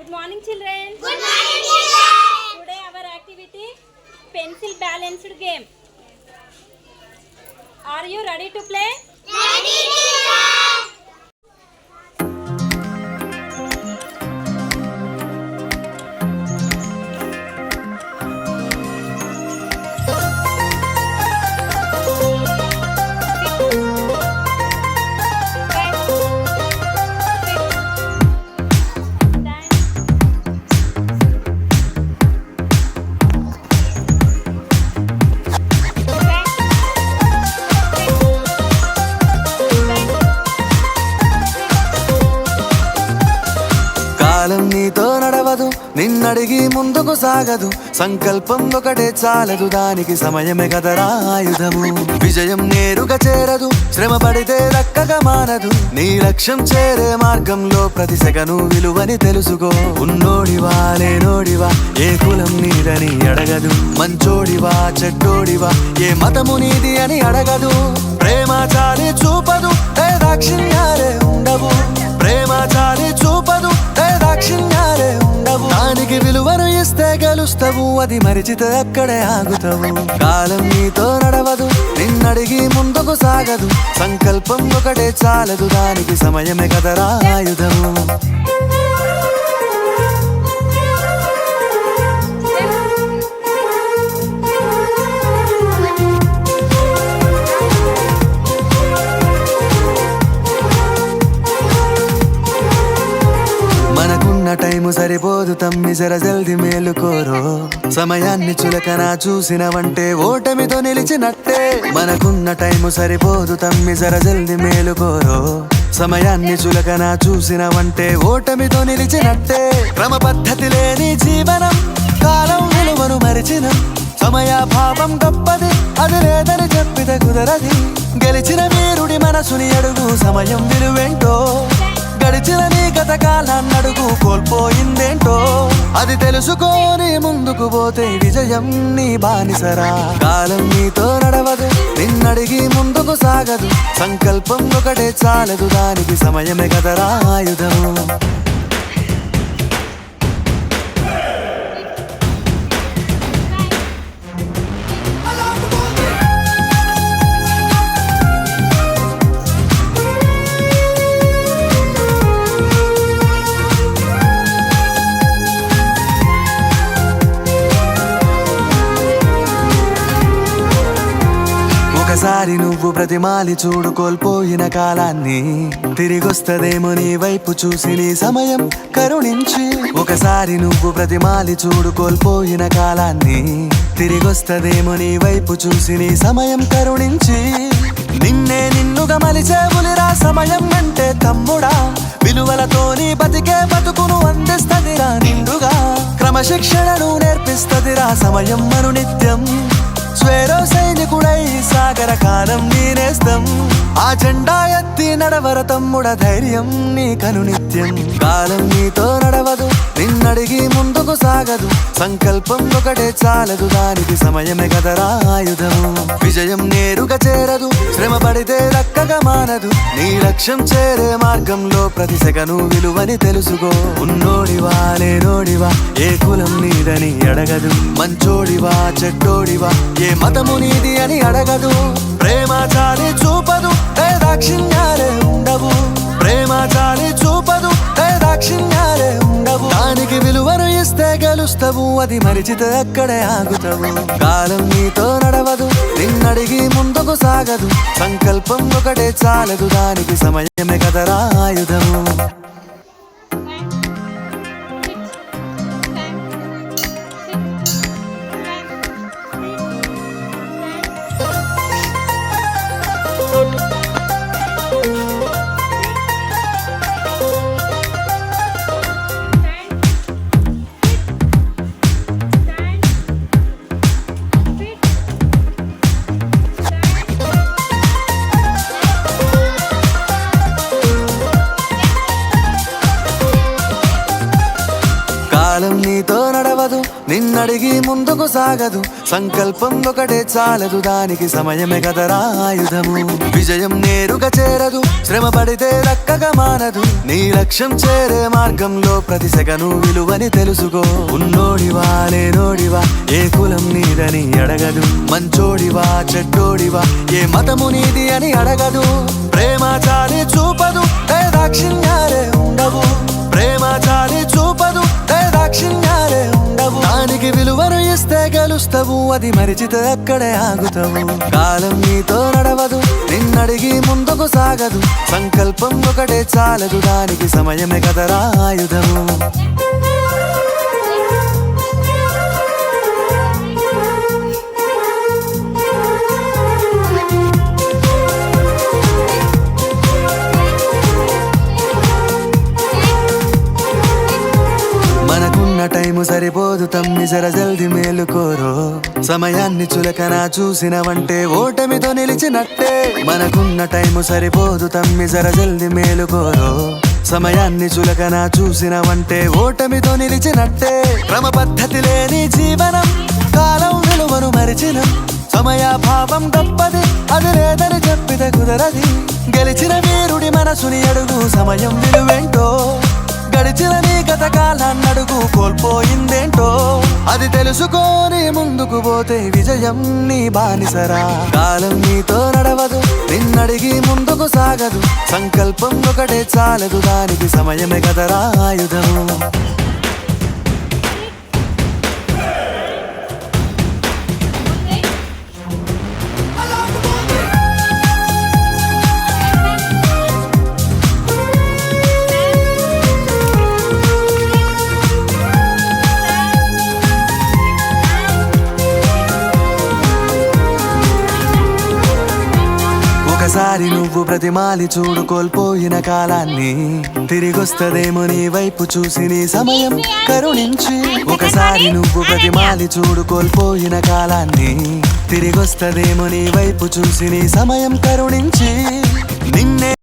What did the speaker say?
Good morning, children. Good morning, children. Today our activity pencil balanced game. Are you ready to play? Ready, teacher. కాలం నీతో నడవదు, నిన్నడిగి ముందుకు సాగదు. సంకల్పం ఒకటే చాలదు, దానికి సమయమే కదరా ఆయుధము. విజయం నేరుగా చేరదు, శ్రమ పడితే దక్కగా మానదు. నీ లక్ష్యం చేరే మార్గంలో ప్రతి సెకను విలువని తెలుసుకో. ఉన్నోడివా లేనోడివా, ఏ కులం నీదని అడగదు. మంచోడివా చెడ్డోడివా, ఏ మతము నీది అని అడగదు. ప్రేమ చాలి చూపదు, దాక్షిణ్యాలే ఉండవు. ప్రేమ చాలి చూపదు, దాక్షిణ్యాలే ఉండవు. దానికి విలువను ఇస్తే గెలుస్తావు, అది మరిచితే అక్కడే ఆగుతావు. కాలం నీతో నడవదు, నిన్నడిగి ముందుకు సాగదు. సంకల్పం ఒకటే చాలదు, దానికి సమయమే కదరా ఆయుధము. మనకున్న టైము సరిపోదు తమ్మి, జర జల్ది మేలుకోరో. సమయాన్ని చులకన చూసినవంటే ఓటమితో నిలిచినట్టే. మనకున్న టైము సరిపోదు తమ్మి, జర జల్ది మేలుకోరో. సమయాన్ని చులకన చూసినవంటే ఓటమితో నిలిచినట్టే. క్రమ పద్ధతి లేని జీవనం, కాలం విలువను మరిచిన. సమయాభావం గొప్పది, అది లేదని చెప్పితే కుదరది. గెలిచిన వీరుడి మనసుని అడుగు, సమయం విలువేంటో. గడిచిన నీ గత కాలాన్నడుగు, కోల్పోయిందేంటో. అది తెలుసుకొని ముందుకు పోతే విజయం నీ బానిసరా. కాలం నీతో నడవదు, నిన్నడిగి ముందుకు సాగదు. సంకల్పం ఒకటే చాలదు, దానికి సమయమే కదరా ఆయుధము. ఒకసారి నువ్వు ప్రతిమాలి చూడు కోల్పోయిన కాలాన్ని. తిరిగొస్తదేమో నీ వైపు చూసి నీ సమయం కరుణించి. ఒకసారి నువ్వు ప్రతిమాలి చూడు కోల్పోయిన కాలాన్ని. తిరిగొస్తదేమో నీ వైపు చూసి నీ సమయం కరుణించి. నిన్నే నిన్నుగా మలిచేవులిరా సమయం అంటే తమ్ముడా. విలువలతోని బతికే బతుకును అందిస్తదిరా నిండుగా. క్రమశిక్షణను నేర్పిస్తదిరా సమయం మను నిత్యం. స్వేరో సైనికుడై సాగర కాలం నీనేస్తం. ఆ జెండా ఎత్తి నడవర తమ్ముడ, ధైర్యం నీ కను నిత్యం. కాలం నీతో నడవదు, నిన్నడిగి ముందుకు సాగదు. సంకల్పం ఒకటే చాలదు, దానికి సమయమే కదరా ఆయుధము. విజయం నేరుగా చేరదు, శ్రమ పడితే దక్కగా మానదు. నీ లక్ష్యం చేరే మార్గంలో ప్రతి సెకను విలువని తెలుసుకో. ఉన్నోడివా లేనోడివా, ఏ కులం నీదని అడగదు. మంచోడివా చెడ్డోడివా, ఏ మతము నీది అని అడగదు. ప్రేమ చాలి చూపదు, దాక్షిణ్యాలే ఉండవు. ప్రేమ చాలి చూపదు, దాక్షిణ్యాలే ఉండవు. దానికి విలువను ఇస్తే గెలుస్తావు, అది మరిచితే అక్కడే ఆగుతావు. కాలం నీతో నడవదు, నిన్నడిగి ముందుకు సాగదు. సంకల్పం ఒకటే చాలదు, దానికి సమయమే కదరా ఆయుధము. నిన్నడిగి ముందుకు సాగదు, సంకల్పం ఒకటే చాలదు, దానికి సమయమే కదరా ఆయుధము. విజయం నేరుగా చేరదు, శ్రమ పడితే దక్కగా మానదు, నీ లక్ష్యం చేరే మార్గంలో ప్రతి సెకను విలువని తెలుసుకో. ఉన్నోడివా లేనోడివా, ఏ కులం నీదని అడగదు, మంచోడివా చెడ్డోడివా, ఏ మతము నీది అని అడగదు. ప్రేమ చాలి చూపదు, దాక్షిణ్యాలే ఉండవు, ప్రేమ చాలి చూపదు, దాక్షిణ్యాలే ఉండవు. దానికి విలువను ఇస్తే గెలుస్తావు, అది మరిచితే అక్కడే ఆగుతావు. కాలం నీతో నడవదు, నిన్నడిగి ముందుకు సాగదు, సంకల్పం ఒకటే చాలదు, దానికి సమయమే కదరా ఆయుధము. మనకున్న టైము సరిపోదు తమ్మి, జర జల్ది మేలుకోరో. సమయాన్ని చులకన చూసినవంటే ఓటమితో నిలిచినట్టే. మనకున్న టైము సరిపోదు తమ్మి, జర జల్ది మేలుకోరో. సమయాన్ని చులకన చూసినవంటే ఓటమితో నిలిచినట్టే. క్రమ పద్ధతి లేని జీవనం, కాలం విలువను మరిచినం. సమయాభావం గొప్పది, అది లేదని చెప్పితే కుదరది. గెలిచిన వీరుడి మనసుని అడుగు, సమయం విలువేంటో. గడిచిన నీ గత కాలాన్నడుగు, కోల్పోయిందేంటో. అది తెలుసుకొని ముందుకు పోతే విజయం నీ బానిసరా. కాలం నీతో నడవదు, నిన్నడిగి ముందుకు సాగదు, సంకల్పం ఒకటే చాలదు, దానికి సమయమే కదరా ఆయుధము. ఒకసారి నువ్వు ప్రతిమాలి చూడు కోల్పోయిన కాలాన్ని, తిరిగొస్తదేమో నీ వైపు చూసి నీ సమయం కరుణించి. ఒకసారి నువ్వు ప్రతిమాలి చూడు కోల్పోయిన కాలాన్ని, తిరిగొస్తదేమో నీ వైపు చూసి నీ సమయం కరుణించి. నిన్నే